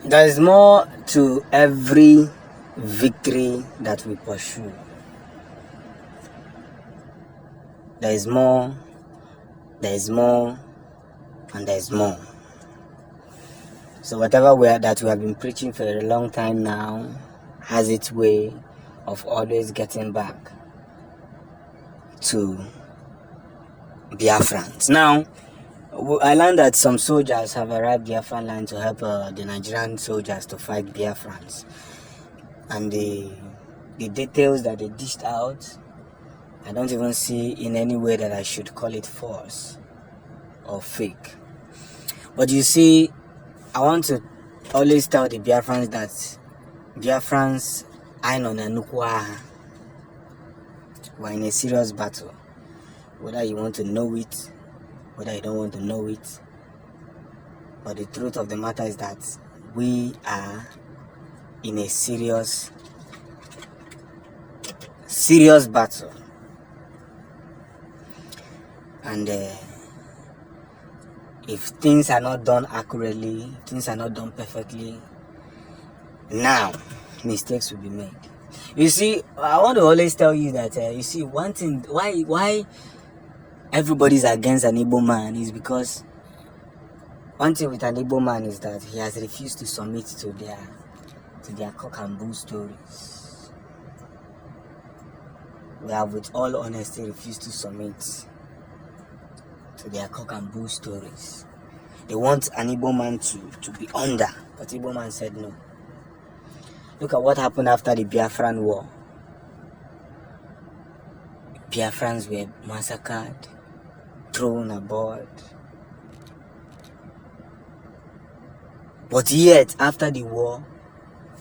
There is more to every victory that we pursue. There is more, and there is more. So whatever that we have been preaching for a long time now has its way of always getting back to Biafrans. Now, I learned that some soldiers have arrived Biafran land to help the Nigerian soldiers to fight Biafrans. And the details that they dished out, I don't even see in any way that I should call it false or fake. But you see, I want to always tell the Biafrans that Biafrans we're in a serious battle. Whether you want to know it, whether you don't want to know it. But the truth of the matter is that we are in a serious battle. And if things are not done accurately, if things are not done perfectly, now mistakes will be made. You see, I want to always tell you that you see, one thing why everybody's against an Igbo man is because one thing with an Igbo man is that he has refused to submit to their cock and bull stories. We have, with all honesty, refused to submit to their cock and bull stories. They want an Igbo man to be under, but Igbo man said no. Look at what happened after the Biafran war. Biafrans were massacred, thrown aboard. But yet, after the war,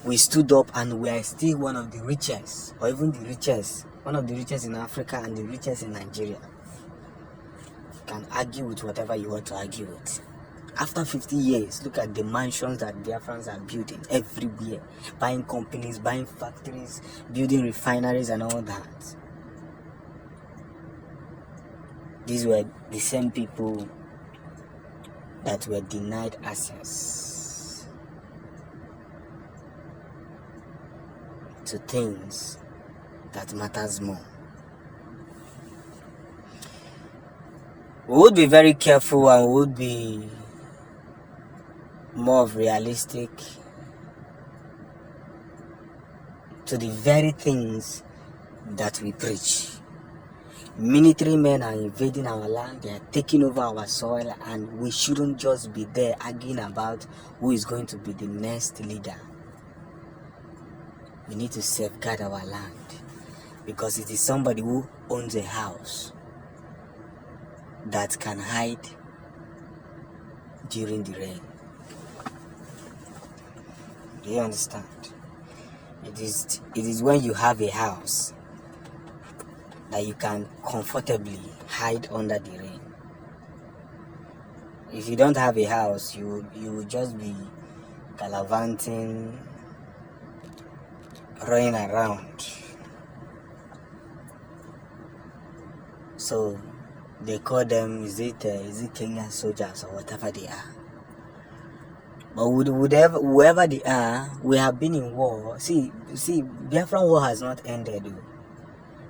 we stood up and we are still one of the richest, or even the richest, one of the richest in Africa and the richest in Nigeria. You can argue with whatever you want to argue with. After 50 years, look at the mansions that Biafrans are building everywhere. Buying companies, buying factories, building refineries and all that. These were the same people that were denied access to things that matters more. We would be very careful and we would be more realistic to the very things that we preach. Military men are invading our land, they are taking over our soil, and we shouldn't just be there arguing about who is going to be the next leader. We need to safeguard our land, because it is somebody who owns a house that can hide during the rain. Do you understand? It is when you have a house that you can comfortably hide under the rain. If you don't have a house, you will just be gallivanting, running around. So they call them, is it Kenyan soldiers or whatever they are. But whoever they are, we have been in war. See, Biafran war has not ended though.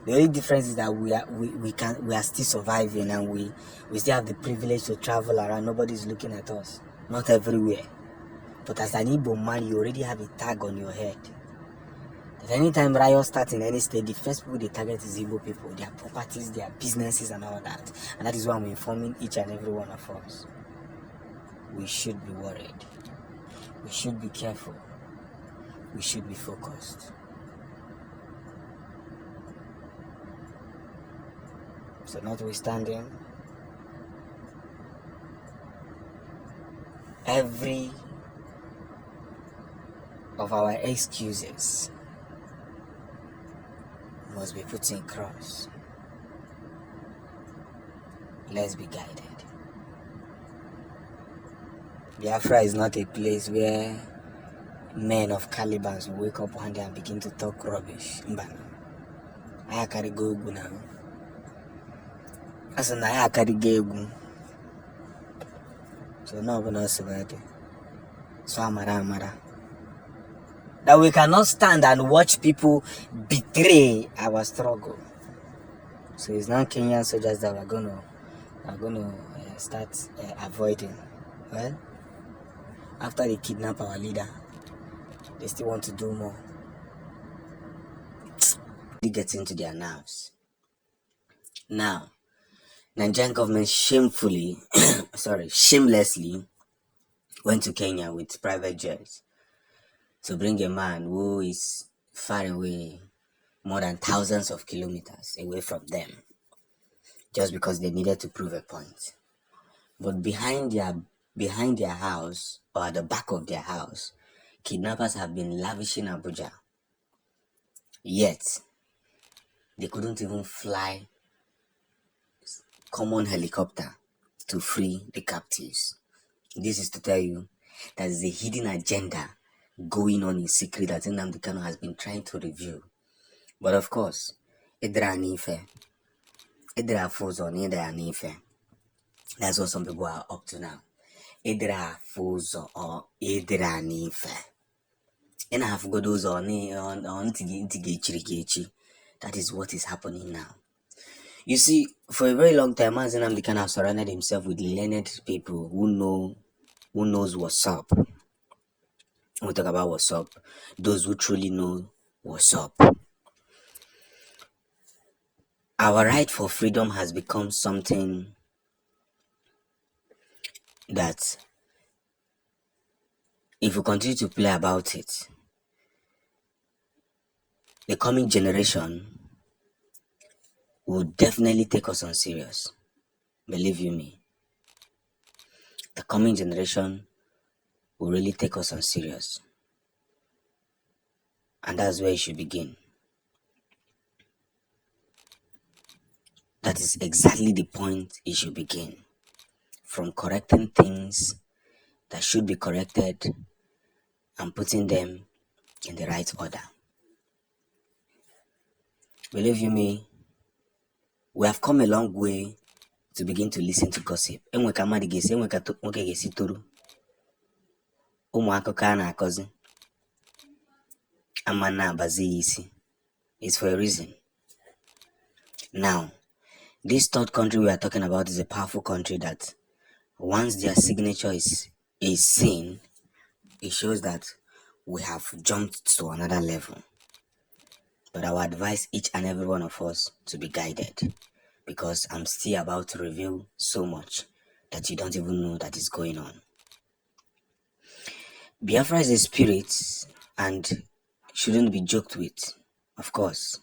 The only difference is that we are still surviving, and we still have the privilege to travel around. Nobody's looking at us. Not everywhere. But as an Igbo man, you already have a tag on your head. At any time riot starts in any state, the first people they target is Igbo people, their properties, their businesses and all that. And that is why I'm informing each and every one of us. We should be worried. We should be careful. We should be focused. So notwithstanding, every of our excuses must be put in cross. Let's be guided. Biafra is not a place where men of calibers will wake up one day and begin to talk rubbish. I can't go now. As an I can't go. So now we're not surviving. So Amara. That we cannot stand and watch people betray our struggle. So it's not Kenyan soldiers that are gonna start avoiding. Well, after they kidnap our leader, they still want to do more. It gets into their nerves. Now, Nigerian government shamelessly went to Kenya with private jets to bring a man who is far away, more than thousands of kilometers away from them, just because they needed to prove a point. But behind their house, or at the back of their house, kidnappers have been lavishing Abuja. Yet they couldn't even fly common helicopter to free the captives. This is to tell you that there's a hidden agenda going on in secret that Nnamdi Kanu has been trying to reveal. But of course, Idra Nife, Idra Fozo, Idra Nife. That's what some people are up to now. Idra Fozo or Idra Nife. And I have got those on that is what is happening now. You see, for a very long time, Mazi Nnamdi Kanu has surrounded himself with learned people who knows what's up. We'll talk about what's up. Those who truly know what's up. Our right for freedom has become something that, if we continue to play about it, the coming generation will definitely take us on serious. Believe you me. The coming generation will really take us on serious. And that's where it should begin. That is exactly the point it should begin. From correcting things that should be corrected and putting them in the right order. Believe you me, we have come a long way to begin to listen to gossip. It's for a reason. Now, this third country we are talking about is a powerful country that once their signature is seen, it shows that we have jumped to another level. But I would advise each and every one of us to be guided, because I'm still about to reveal so much that you don't even know that is going on. Biafra is a spirit and shouldn't be joked with, of course.